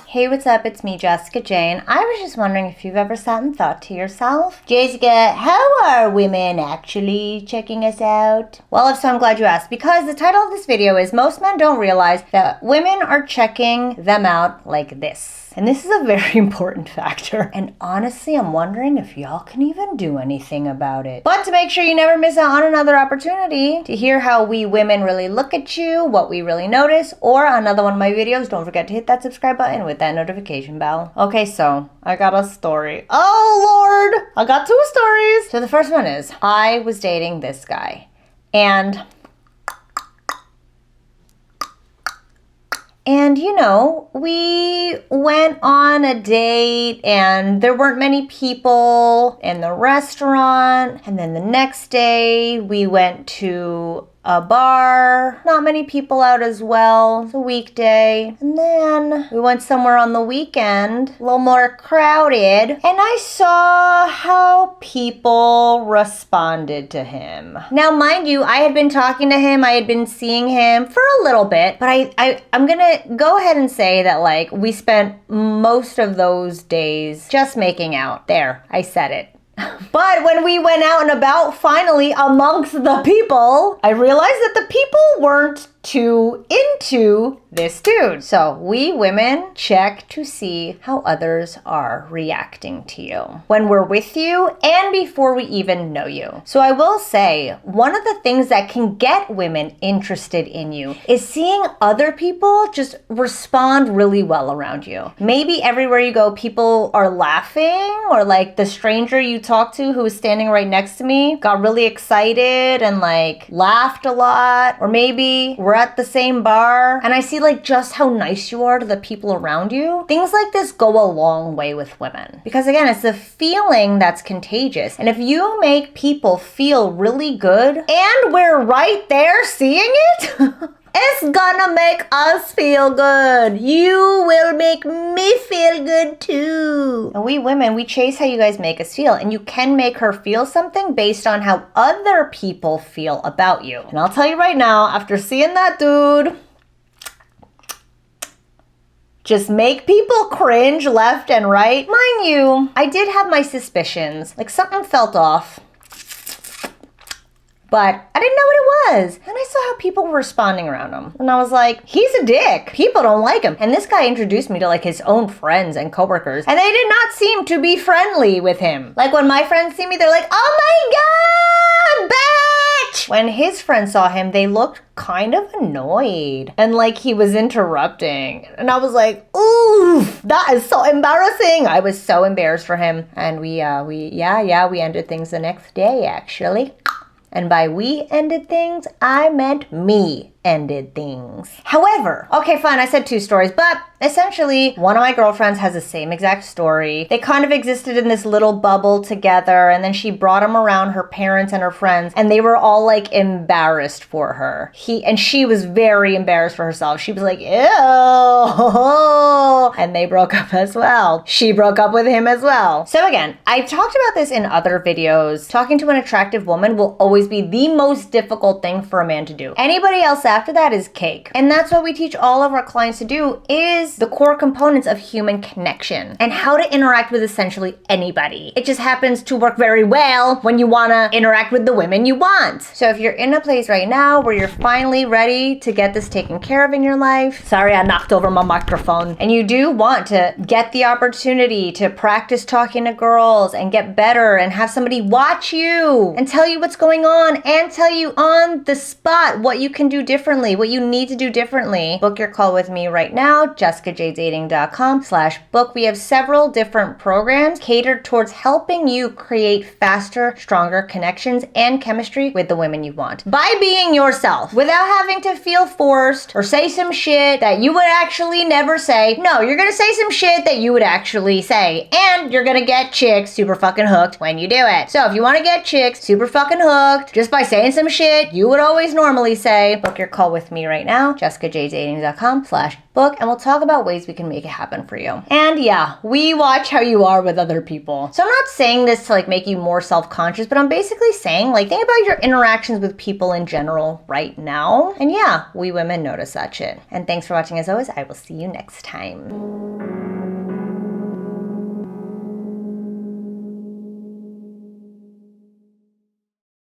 Hey, what's up? It's me, Jessica Jane. I was just wondering if you've ever sat and thought to yourself, Jessica, how are women actually checking us out? Well, if so, I'm glad you asked, because the title of this video is Most Men Don't Realize That Women Are Checking Them Out Like This. And this is a very important factor. And honestly, I'm wondering if y'all can even do anything about it. But to make sure you never miss out on another opportunity to hear how we women really look at you, what we really notice, or another one of my videos, don't forget to hit that subscribe button with that notification bell. Okay, so I got a story. Oh Lord, I got 2 stories. So the first one is, I was dating this guy, and you know, we went on a date and there weren't many people in the restaurant. And then the next day we went to a bar, not many people out as well. It's a weekday. And then we went somewhere on the weekend, a little more crowded, and I saw how people responded to him. Now, mind you, I had been talking to him, I had been seeing him for a little bit, but I'm gonna go ahead and say that, like, we spent most of those days just making out. There, I said it. But when we went out and about, finally, amongst the people, I realized that the people weren't too into this dude. So we women check to see how others are reacting to you when we're with you and before we even know you. So I will say, one of the things that can get women interested in you is seeing other people just respond really well around you. Maybe everywhere you go, people are laughing, or like the stranger you talked to who was standing right next to me got really excited and like laughed a lot. Or maybe we're at the same bar and I see like just how nice you are to the people around you. Things like this go a long way with women, because again, it's a feeling that's contagious. And if you make people feel really good and we're right there seeing it, it's gonna make us feel good. You will make me feel good too. And we women, we chase how you guys make us feel. And you can make her feel something based on how other people feel about you. And I'll tell you right now, after seeing that dude just make people cringe left and right. Mind you, I did have my suspicions. Like something felt off. But I didn't know what it was. And I saw how people were responding around him. And I was like, he's a dick. People don't like him. And this guy introduced me to like his own friends and coworkers. And they did not seem to be friendly with him. Like when my friends see me, they're like, oh my God, bitch! When his friends saw him, they looked kind of annoyed. And like he was interrupting. And I was like, ooh, that is so embarrassing. I was so embarrassed for him. And we ended things the next day, actually. And by we ended things, I meant me ended things. However, okay, fine, I said 2 stories, but essentially one of my girlfriends has the same exact story. They kind of existed in this little bubble together, and then she brought him around her parents and her friends, and they were all like embarrassed for her. She was very embarrassed for herself. She was like, ew. And they broke up as well. She broke up with him as well. So again, I've talked about this in other videos. Talking to an attractive woman will always be the most difficult thing for a man to do. Anybody else after that is cake. And that's what we teach all of our clients to do, is the core components of human connection and how to interact with essentially anybody. It just happens to work very well when you want to interact with the women you want. So if you're in a place right now where you're finally ready to get this taken care of in your life, sorry, I knocked over my microphone, and you do want to get the opportunity to practice talking to girls and get better and have somebody watch you and tell you what's going on and tell you on the spot what you can do differently, what you need to do differently, book your call with me right now, jessicajdating.com/book. We have several different programs catered towards helping you create faster, stronger connections and chemistry with the women you want by being yourself without having to feel forced or say some shit that you would actually never say. No, you're gonna say some shit that you would actually say, and you're gonna get chicks super fucking hooked when you do it. So if you want to get chicks super fucking hooked just by saying some shit you would always normally say, book your call with me right now, jessicajdating.com/book, and we'll talk about ways we can make it happen for you. And yeah, we watch how you are with other people. So I'm not saying this to like make you more self-conscious, but I'm basically saying like think about your interactions with people in general right now. And yeah, we women notice that shit. And thanks for watching as always. I will see you next time.